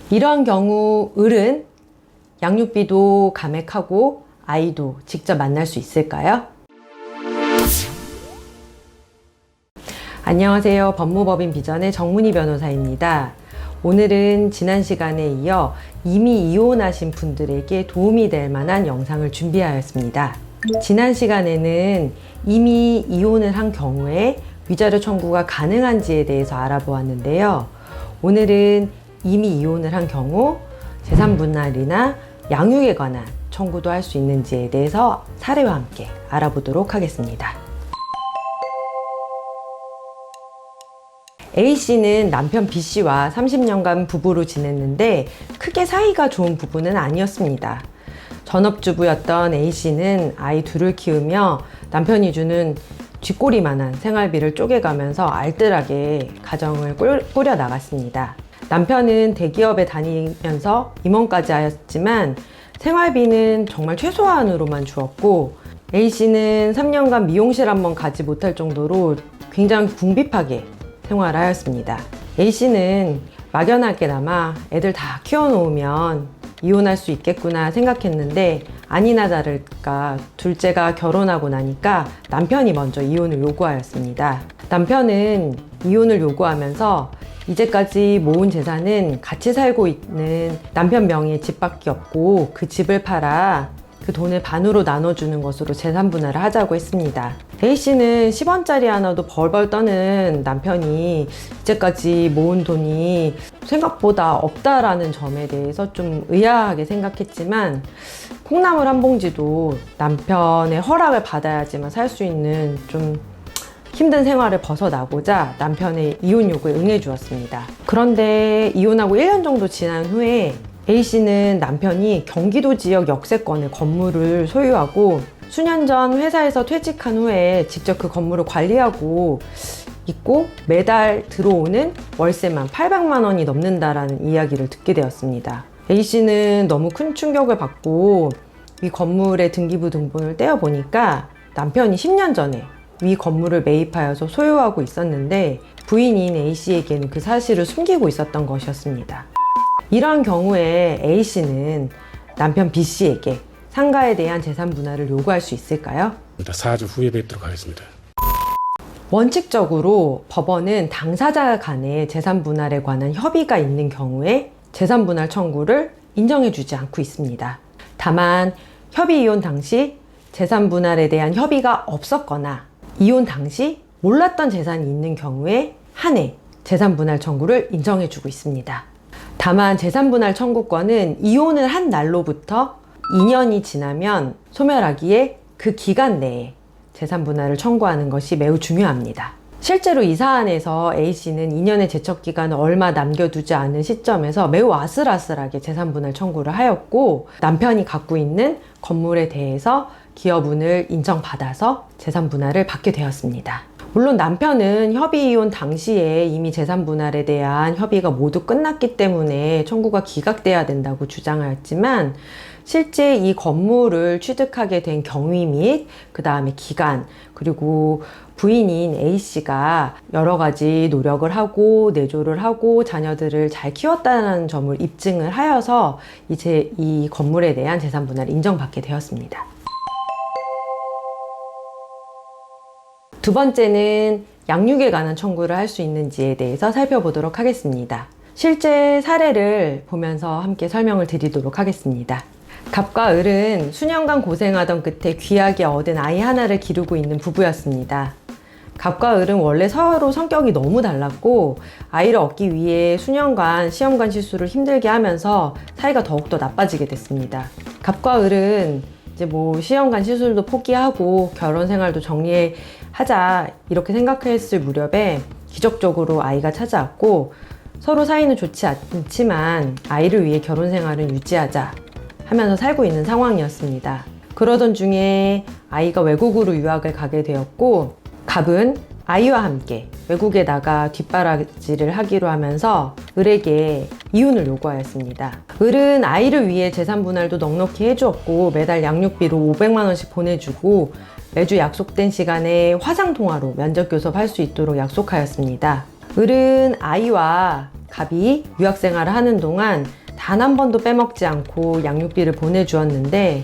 이러한 경우 을은 양육비도 감액하고 아이도 직접 만날 수 있을까요? 안녕하세요. 법무법인 비전의 정문희 변호사입니다. 오늘은 지난 시간에 이어 이미 이혼하신 분들에게 도움이 될 만한 영상을 준비하였습니다. 지난 시간에는 이미 이혼을 한 경우에 위자료 청구가 가능한지에 대해서 알아보았는데요. 오늘은 이미 이혼을 한 경우 재산분할이나 양육에 관한 청구도 할 수 있는지에 대해서 사례와 함께 알아보도록 하겠습니다. A씨는 남편 B씨와 30년간 부부로 지냈는데 크게 사이가 좋은 부부는 아니었습니다. 전업주부였던 A씨는 아이 둘을 키우며 남편이 주는 쥐꼬리만한 생활비를 쪼개가면서 알뜰하게 가정을 꾸려 나갔습니다. 남편은 대기업에 다니면서 임원까지 하였지만 생활비는 정말 최소한으로만 주었고, A씨는 3년간 미용실 한번 가지 못할 정도로 굉장히 궁핍하게 생활하였습니다. A씨는 막연하게나마 애들 다 키워놓으면 이혼할 수 있겠구나 생각했는데 아니나 다를까 둘째가 결혼하고 나니까 남편이 먼저 이혼을 요구하였습니다. 남편은 이혼을 요구하면서 이제까지 모은 재산은 같이 살고 있는 남편 명의의 집밖에 없고 그 집을 팔아 그 돈을 반으로 나눠주는 것으로 재산분할을 하자고 했습니다. A씨는 10원짜리 하나도 벌벌 떠는 남편이 이제까지 모은 돈이 생각보다 없다라는 점에 대해서 좀 의아하게 생각했지만 콩나물 한 봉지도 남편의 허락을 받아야지만 살 수 있는 좀 힘든 생활을 벗어나고자 남편의 이혼 요구에 응해 주었습니다. 그런데 이혼하고 1년 정도 지난 후에 A씨는 남편이 경기도 지역 역세권의 건물을 소유하고 수년 전 회사에서 퇴직한 후에 직접 그 건물을 관리하고 있고 매달 들어오는 월세만 800만 원이 넘는다라는 이야기를 듣게 되었습니다. A씨는 너무 큰 충격을 받고 이 건물의 등기부 등본을 떼어보니까 남편이 10년 전에 이 건물을 매입하여서 소유하고 있었는데 부인인 A씨에게는 그 사실을 숨기고 있었던 것이었습니다. 이러한 경우에 A씨는 남편 B씨에게 상가에 대한 재산 분할을 요구할 수 있을까요? 4주 후에 뵙도록 하겠습니다. 원칙적으로 법원은 당사자 간의 재산 분할에 관한 협의가 있는 경우에 재산 분할 청구를 인정해주지 않고 있습니다. 다만 협의 이혼 당시 재산 분할에 대한 협의가 없었거나 이혼 당시 몰랐던 재산이 있는 경우에 한해 재산 분할 청구를 인정해주고 있습니다. 다만 재산분할 청구권은 이혼을 한 날로부터 2년이 지나면 소멸하기에 그 기간 내에 재산분할을 청구하는 것이 매우 중요합니다. 실제로 이 사안에서 A씨는 2년의 제척기간을 얼마 남겨두지 않은 시점에서 매우 아슬아슬하게 재산분할 청구를 하였고 남편이 갖고 있는 건물에 대해서 기여분을 인정받아서 재산분할을 받게 되었습니다. 물론 남편은 협의 이혼 당시에 이미 재산분할에 대한 협의가 모두 끝났기 때문에 청구가 기각돼야 된다고 주장하였지만 실제 이 건물을 취득하게 된 경위 및 그 다음에 기간 그리고 부인인 A씨가 여러 가지 노력을 하고 내조를 하고 자녀들을 잘 키웠다는 점을 입증을 하여서 이제 이 건물에 대한 재산분할을 인정받게 되었습니다. 두 번째는 양육에 관한 청구를 할 수 있는지에 대해서 살펴보도록 하겠습니다. 실제 사례를 보면서 함께 설명을 드리도록 하겠습니다. 갑과 을은 수년간 고생하던 끝에 귀하게 얻은 아이 하나를 기르고 있는 부부였습니다. 갑과 을은 원래 서로 성격이 너무 달랐고 아이를 얻기 위해 수년간 시험관 실수를 힘들게 하면서 사이가 더욱더 나빠지게 됐습니다. 갑과 을은 이제 시험관 시술도 포기하고 결혼 생활도 정리하자 이렇게 생각했을 무렵에 기적적으로 아이가 찾아왔고 서로 사이는 좋지 않지만 아이를 위해 결혼 생활은 유지하자 하면서 살고 있는 상황이었습니다. 그러던 중에 아이가 외국으로 유학을 가게 되었고 갑은 아이와 함께 외국에 나가 뒷바라지를 하기로 하면서 을에게 이혼을 요구하였습니다. 을은 아이를 위해 재산분할도 넉넉히 해주었고 매달 양육비로 500만 원씩 보내주고 매주 약속된 시간에 화상통화로 면접교섭할 수 있도록 약속하였습니다. 을은 아이와 갑이 유학생활을 하는 동안 단 한 번도 빼먹지 않고 양육비를 보내주었는데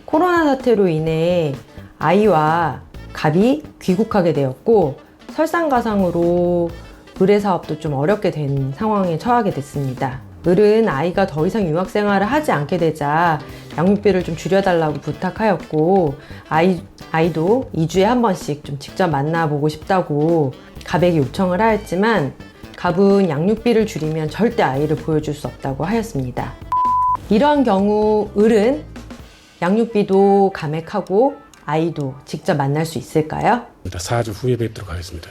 코로나 사태로 인해 아이와 갑이 귀국하게 되었고 설상가상으로 의뢰 사업도 좀 어렵게 된 상황에 처하게 됐습니다. 을은 아이가 더 이상 유학생활을 하지 않게 되자 양육비를 좀 줄여달라고 부탁하였고 아이도 2주에 한 번씩 좀 직접 만나보고 싶다고 갑에게 요청을 하였지만 갑은 양육비를 줄이면 절대 아이를 보여줄 수 없다고 하였습니다. 이러한 경우 을은 양육비도 감액하고 아이도 직접 만날 수 있을까요? 4주 후에 뵙도록 하겠습니다.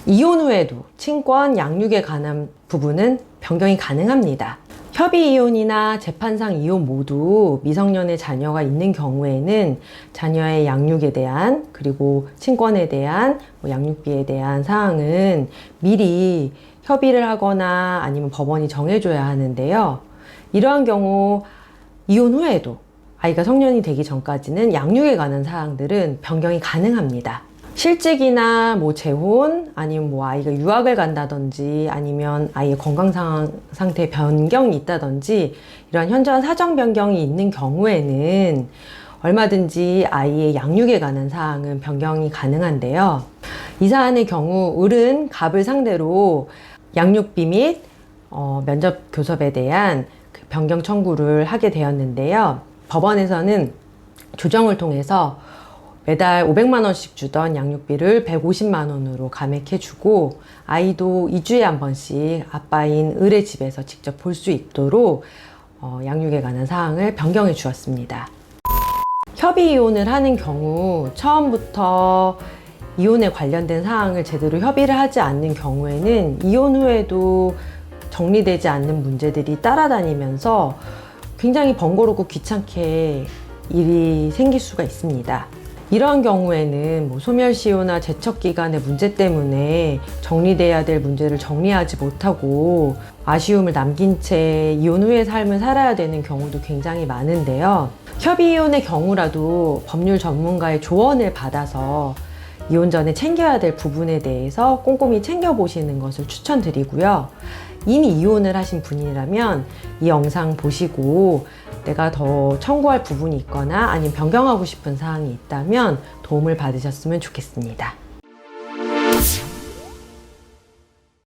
이혼 후에도 친권 양육에 관한 부분은 변경이 가능합니다. 협의 이혼이나 재판상 이혼 모두 미성년의 자녀가 있는 경우에는 자녀의 양육에 대한 그리고 친권에 대한 양육비에 대한 사항은 미리 협의를 하거나 아니면 법원이 정해줘야 하는데요. 이러한 경우 이혼 후에도 아이가 성년이 되기 전까지는 양육에 관한 사항들은 변경이 가능합니다. 실직이나 재혼 아니면 아이가 유학을 간다든지 아니면 아이의 건강 상태 변경이 있다든지 이런 현저한 사정 변경이 있는 경우에는 얼마든지 아이의 양육에 관한 사항은 변경이 가능한데요. 이 사안의 경우 을은 갑을 상대로 양육비 및 면접 교섭에 대한 변경 청구를 하게 되었는데요. 법원에서는 조정을 통해서 매달 500만 원씩 주던 양육비를 150만 원으로 감액해주고 아이도 2주에 한 번씩 아빠인 을의 집에서 직접 볼 수 있도록 양육에 관한 사항을 변경해 주었습니다. 협의 이혼을 하는 경우 처음부터 이혼에 관련된 사항을 제대로 협의를 하지 않는 경우에는 이혼 후에도 정리되지 않는 문제들이 따라다니면서 굉장히 번거롭고 귀찮게 일이 생길 수가 있습니다. 이러한 경우에는 소멸시효나 제척기간의 문제 때문에 정리돼야 될 문제를 정리하지 못하고 아쉬움을 남긴 채 이혼 후의 삶을 살아야 되는 경우도 굉장히 많은데요. 협의이혼의 경우라도 법률 전문가의 조언을 받아서 이혼 전에 챙겨야 될 부분에 대해서 꼼꼼히 챙겨보시는 것을 추천드리고요. 이미 이혼을 하신 분이라면 이 영상 보시고 내가 더 청구할 부분이 있거나 아니면 변경하고 싶은 사항이 있다면 도움을 받으셨으면 좋겠습니다.